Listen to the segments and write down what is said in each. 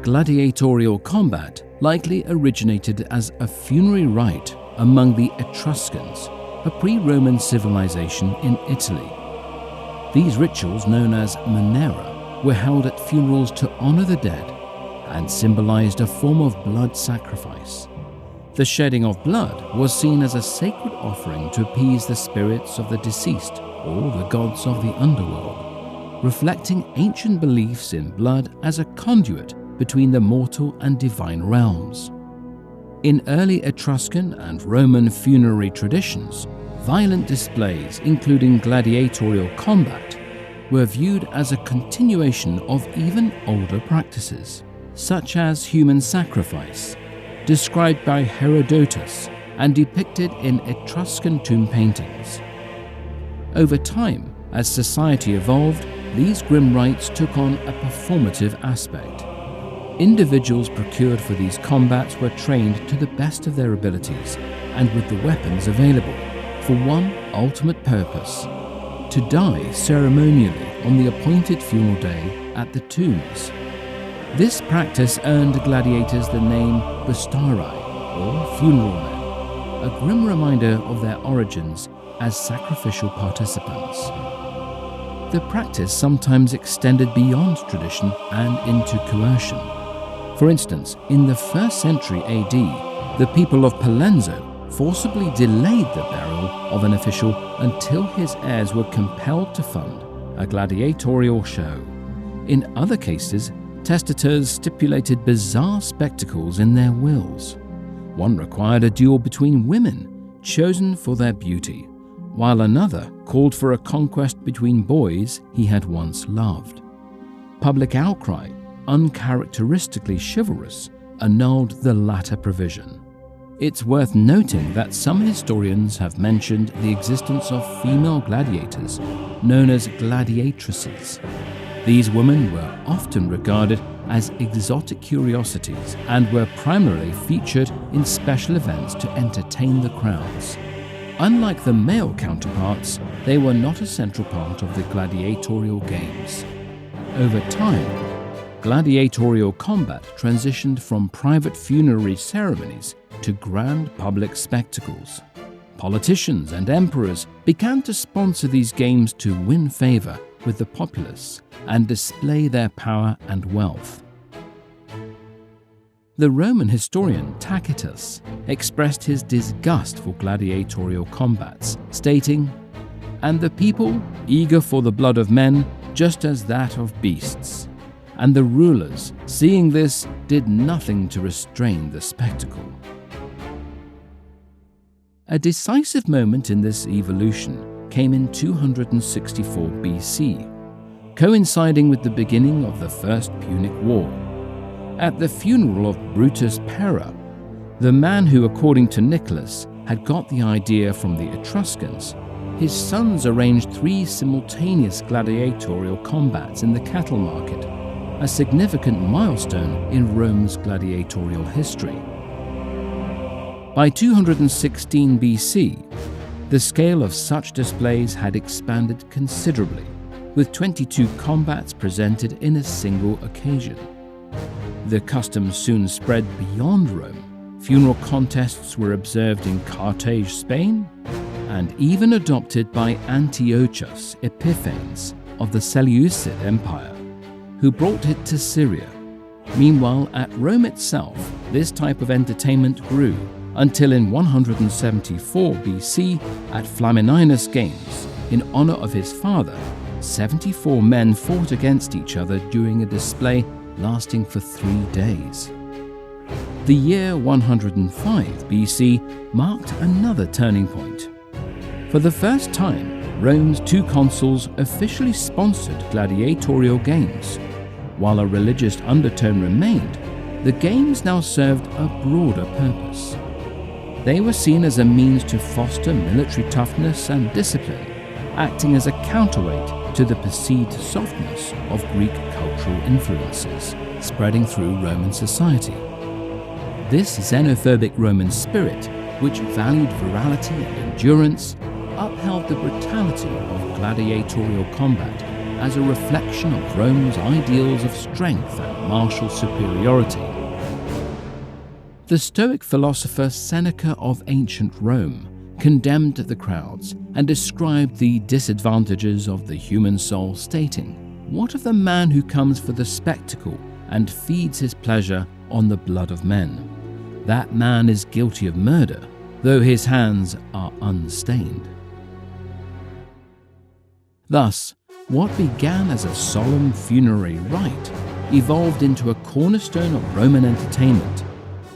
Gladiatorial combat likely originated as a funerary rite among the Etruscans, a pre-Roman civilization in Italy. These rituals, known as munera, were held at funerals to honor the dead and symbolized a form of blood sacrifice. The shedding of blood was seen as a sacred offering to appease the spirits of the deceased or the gods of the underworld, reflecting ancient beliefs in blood as a conduit between the mortal and divine realms. In early Etruscan and Roman funerary traditions, violent displays, including gladiatorial combat, were viewed as a continuation of even older practices, such as human sacrifice, described by Herodotus and depicted in Etruscan tomb paintings. Over time, as society evolved, these grim rites took on a performative aspect. Individuals procured for these combats were trained to the best of their abilities and with the weapons available, for one ultimate purpose: to die ceremonially on the appointed funeral day at the tombs. This practice earned gladiators the name bastari, or funeral men, a grim reminder of their origins as sacrificial participants. The practice sometimes extended beyond tradition and into coercion. For instance, in the 1st century AD, the people of Palenzo forcibly delayed the burial of an official until his heirs were compelled to fund a gladiatorial show. In other cases, testators stipulated bizarre spectacles in their wills. One required a duel between women chosen for their beauty, while another called for a conquest between boys he had once loved. Public outcry, uncharacteristically chivalrous, annulled the latter provision. It's worth noting that some historians have mentioned the existence of female gladiators, known as gladiatresses. These women were often regarded as exotic curiosities and were primarily featured in special events to entertain the crowds. Unlike the male counterparts, they were not a central part of the gladiatorial games. Over time, gladiatorial combat transitioned from private funerary ceremonies to grand public spectacles. Politicians and emperors began to sponsor these games to win favor with the populace and display their power and wealth. The Roman historian Tacitus expressed his disgust for gladiatorial combats, stating, "And the people, eager for the blood of men, just as that of beasts. And the rulers, seeing this, did nothing to restrain the spectacle." A decisive moment in this evolution came in 264 BC, coinciding with the beginning of the First Punic War. At the funeral of Brutus Pera, the man who, according to Nicholas, had got the idea from the Etruscans, his sons arranged 3 simultaneous gladiatorial combats in the cattle market, a significant milestone in Rome's gladiatorial history. By 216 BC, the scale of such displays had expanded considerably, with 22 combats presented in a single occasion. The custom soon spread beyond Rome. Funeral contests were observed in Carthage, Spain, and even adopted by Antiochus Epiphanes of the Seleucid Empire, who brought it to Syria. Meanwhile, at Rome itself, this type of entertainment grew until in 174 BC, at Flamininus Games, in honor of his father, 74 men fought against each other during a display lasting for 3 days. The year 105 BC marked another turning point. For the first time, Rome's 2 consuls officially sponsored gladiatorial games. While a religious undertone remained, the games now served a broader purpose. They were seen as a means to foster military toughness and discipline, acting as a counterweight to the perceived softness of Greek cultural influences spreading through Roman society. This xenophobic Roman spirit, which valued virality and endurance, upheld the brutality of gladiatorial combat as a reflection of Rome's ideals of strength and martial superiority. The Stoic philosopher Seneca of ancient Rome condemned the crowds and described the disadvantages of the human soul, stating, "What of the man who comes for the spectacle and feeds his pleasure on the blood of men? That man is guilty of murder, though his hands are unstained." Thus, what began as a solemn funerary rite evolved into a cornerstone of Roman entertainment,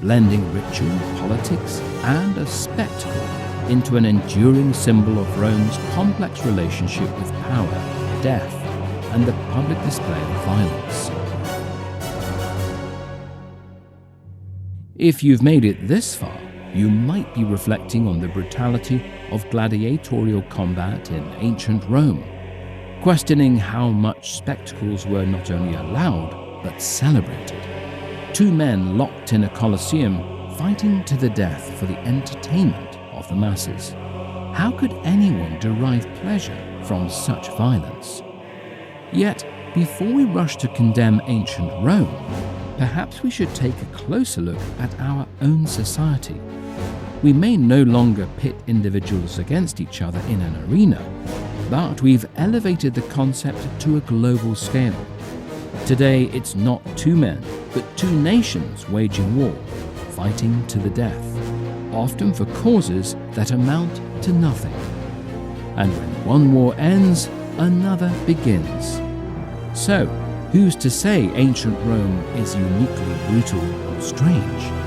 blending ritual, politics, and a spectacle into an enduring symbol of Rome's complex relationship with power, death, and the public display of violence. If you've made it this far, you might be reflecting on the brutality of gladiatorial combat in ancient Rome, questioning how much spectacles were not only allowed, but celebrated. Two men locked in a colosseum, fighting to the death for the entertainment of the masses. How could anyone derive pleasure from such violence? Yet, before we rush to condemn ancient Rome, perhaps we should take a closer look at our own society. We may no longer pit individuals against each other in an arena, but we've elevated the concept to a global scale. Today, it's not two men, but two nations waging war, fighting to the death, often for causes that amount to nothing. And when one war ends, another begins. So, who's to say ancient Rome is uniquely brutal or strange?